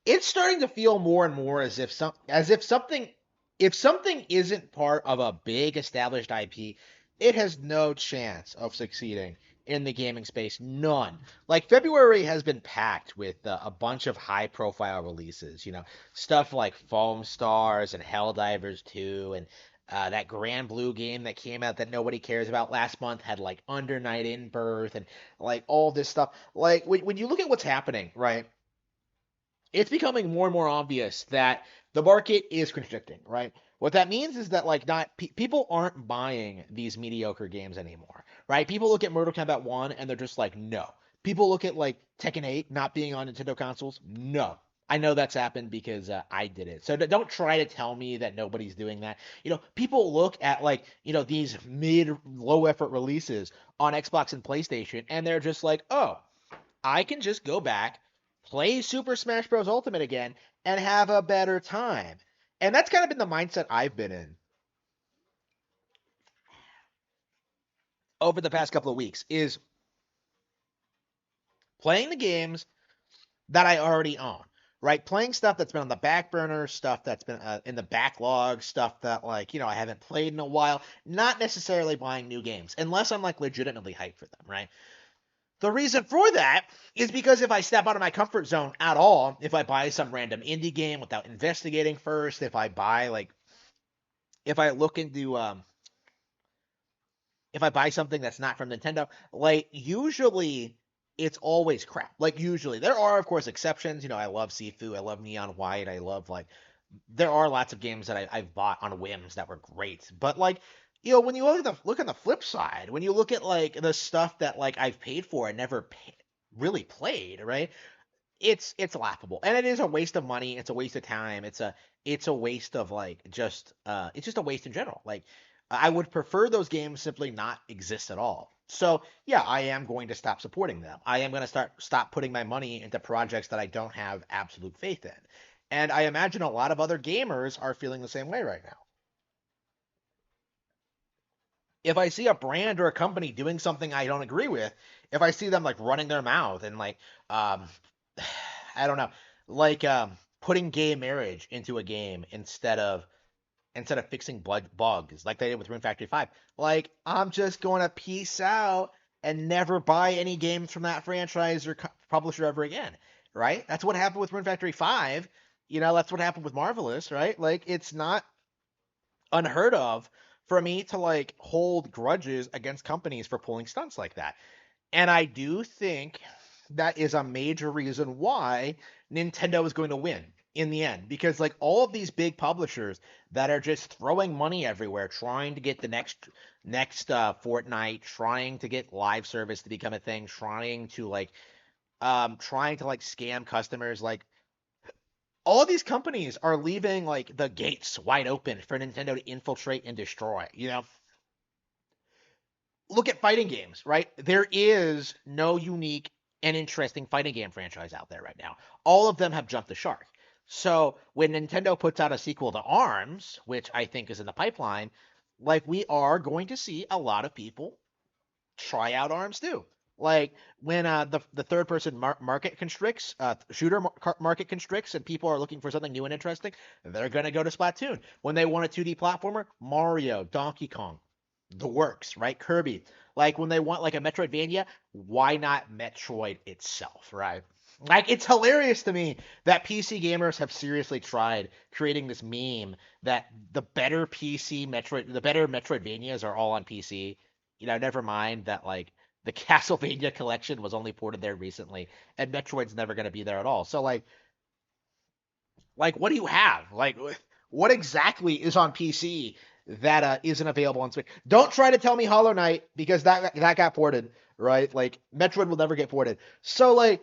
it's starting to feel more and more as if something isn't part of a big established IP, it has no chance of succeeding in the gaming space. None. Like February has been packed with a bunch of high profile releases, stuff like Foam Stars and Helldivers 2 and that Grand Blue game that came out that nobody cares about last month had like Under Night in Birth and like all this stuff. Like when you look at what's happening, right? It's becoming more and more obvious that the market is constricting, right? What that means is that like not people aren't buying these mediocre games anymore, right? People look at Mortal Kombat 1 and they're just like, no. People look at like Tekken 8 not being on Nintendo consoles. No. I know that's happened because I did it. So don't try to tell me that nobody's doing that. People look at like, these mid low effort releases on Xbox and PlayStation and they're just like, "Oh, I can just go back, play Super Smash Bros. Ultimate again, and have a better time." And that's kind of been the mindset I've been in over the past couple of weeks is playing the games that I already own, right? Playing stuff that's been on the back burner, stuff that's been in the backlog, stuff that like, I haven't played in a while, not necessarily buying new games unless I'm like legitimately hyped for them, right? The reason for that is because if I step out of my comfort zone at all, if I buy some random indie game without investigating first, if I look into if I buy something that's not from Nintendo, like usually it's always crap. Like usually there are of course exceptions. I love Sifu, I love Neon White, I love like there are lots of games that I've bought on whims that were great. But like, when you look at the flip side, when you look at like the stuff that like I've paid for and never really played, right? It's laughable, and it is a waste of money. It's a waste of time. It's a waste of like just it's just a waste in general. Like I would prefer those games simply not exist at all. So yeah, I am going to stop supporting them. I am going to stop putting my money into projects that I don't have absolute faith in. And I imagine a lot of other gamers are feeling the same way right now. If I see a brand or a company doing something I don't agree with, if I see them like running their mouth and like I don't know, like putting gay marriage into a game instead of fixing bugs like they did with Rune Factory 5, like I'm just going to peace out and never buy any games from that franchise or publisher ever again, right? That's what happened with Rune Factory 5. That's what happened with Marvelous, right? Like it's not unheard of for me to like hold grudges against companies for pulling stunts like that. And I do think that is a major reason why Nintendo is going to win in the end because like all of these big publishers that are just throwing money everywhere trying to get the next Fortnite, trying to get live service to become a thing, trying to like scam customers, like all of these companies are leaving like the gates wide open for Nintendo to infiltrate and destroy. Look at fighting games, right? There is no unique and interesting fighting game franchise out there right now. All of them have jumped the shark. So when Nintendo puts out a sequel to ARMS, which I think is in the pipeline, like we are going to see a lot of people try out ARMS too. Like when the third person market constricts, shooter market constricts, and people are looking for something new and interesting, they're gonna go to Splatoon. When they want a 2D platformer, Mario, Donkey Kong, the works, right? Kirby. Like when they want like a Metroidvania, why not Metroid itself, right? Like it's hilarious to me that PC gamers have seriously tried creating this meme that the better Metroidvanias are all on PC. Never mind that like the Castlevania collection was only ported there recently, and Metroid's never going to be there at all. So like what do you have? Like what exactly is on PC that isn't available on Switch? Don't try to tell me Hollow Knight because that got ported, right? Like Metroid will never get ported. So like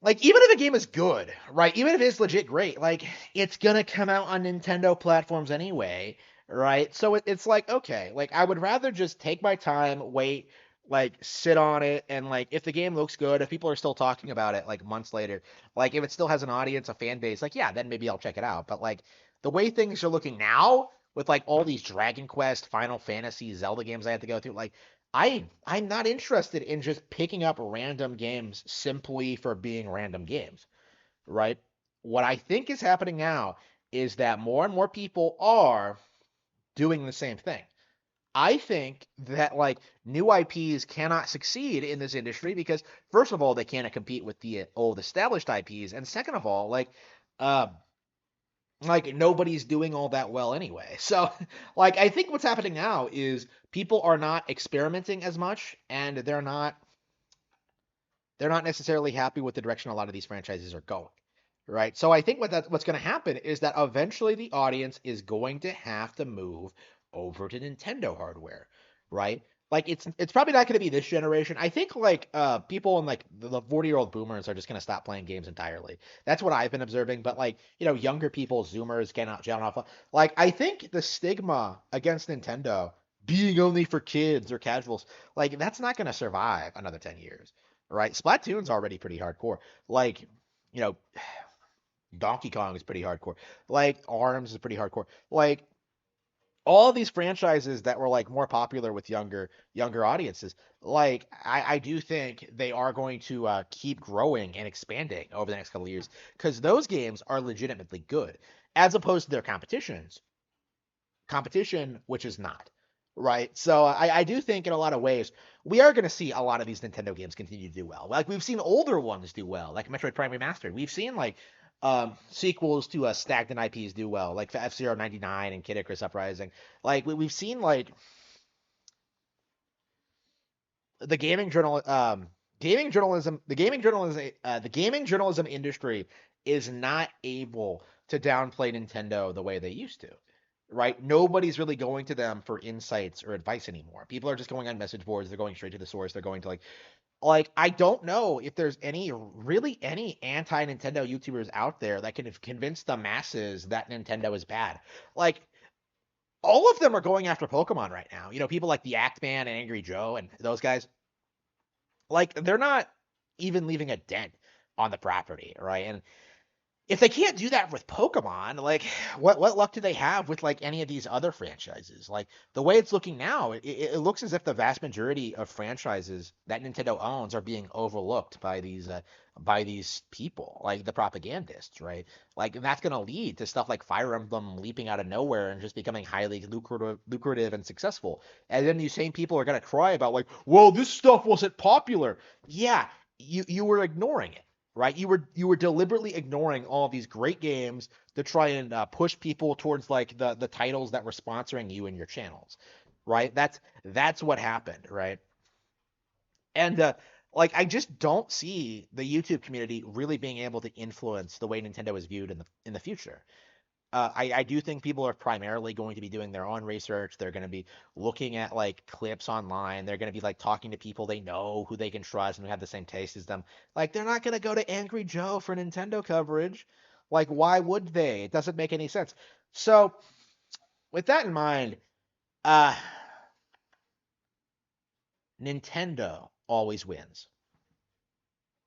even if a game is good, right? Even if it's legit great, like it's gonna come out on Nintendo platforms anyway, right? So it's like okay, like I would rather just take my time, wait, like sit on it, and like if the game looks good, if people are still talking about it like months later, like if it still has an audience, a fan base, like yeah, then maybe I'll check it out. But like the way things are looking now, with like all these Dragon Quest, Final Fantasy, Zelda games I have to go through, like I'm not interested in just picking up random games simply for being random games, right? What I think is happening now is that more and more people are doing the same thing. I think that like new IPs cannot succeed in this industry because first of all, they can't compete with the old established IPs, and second of all, uh, like nobody's doing all that well anyway. So like I think what's happening now is people are not experimenting as much, and they're not necessarily happy with the direction a lot of these franchises are going. Right. So I think what's going to happen is that eventually the audience is going to have to move over to Nintendo hardware, right? Like it's probably not going to be this generation. I think like people in like the 40-year-old boomers are just going to stop playing games entirely. That's what I've been observing, but like, younger people, zoomers, getting off like I think the stigma against Nintendo being only for kids or casuals, like that's not going to survive another 10 years, right? Splatoon's already pretty hardcore. Like, you know, Donkey Kong is pretty hardcore. Like Arms is pretty hardcore. Like all of these franchises that were like more popular with younger audiences. Like I do think they are going to keep growing and expanding over the next couple of years because those games are legitimately good as opposed to their competition which is not. Right. So I do think in a lot of ways we are going to see a lot of these Nintendo games continue to do well. Like we've seen older ones do well, like Metroid Prime Remastered. We've seen like sequels to stagnant IPs do well, like F-Zero 99 and Kid Icarus Uprising. Like we've seen like the gaming journalism industry is not able to downplay Nintendo the way they used to. Right? Nobody's really going to them for insights or advice anymore. People are just going on message boards. They're going straight to the source. They're going to like I don't know if there's any anti-Nintendo YouTubers out there that can convince the masses that Nintendo is bad. Like all of them are going after Pokemon right now. People like the Act Man and Angry Joe and those guys. Like they're not even leaving a dent on the property, right? And if they can't do that with Pokemon, like what luck do they have with like any of these other franchises? Like the way it's looking now, it looks as if the vast majority of franchises that Nintendo owns are being overlooked by these people, like the propagandists, right? Like that's gonna lead to stuff like Fire Emblem leaping out of nowhere and just becoming highly lucrative and successful. And then these same people are gonna cry about like, well, this stuff wasn't popular. Yeah, you were ignoring it, right? You were deliberately ignoring all of these great games to try and push people towards like the titles that were sponsoring you and your channels, right? That's what happened, right? And like I just don't see the YouTube community really being able to influence the way Nintendo is viewed in the future. I do think people are primarily going to be doing their own research. They're going to be looking at like clips online. They're going to be like talking to people they know who they can trust and who have the same taste as them. Like they're not going to go to Angry Joe for Nintendo coverage. Like why would they? It doesn't make any sense. So with that in mind, uh Nintendo always wins.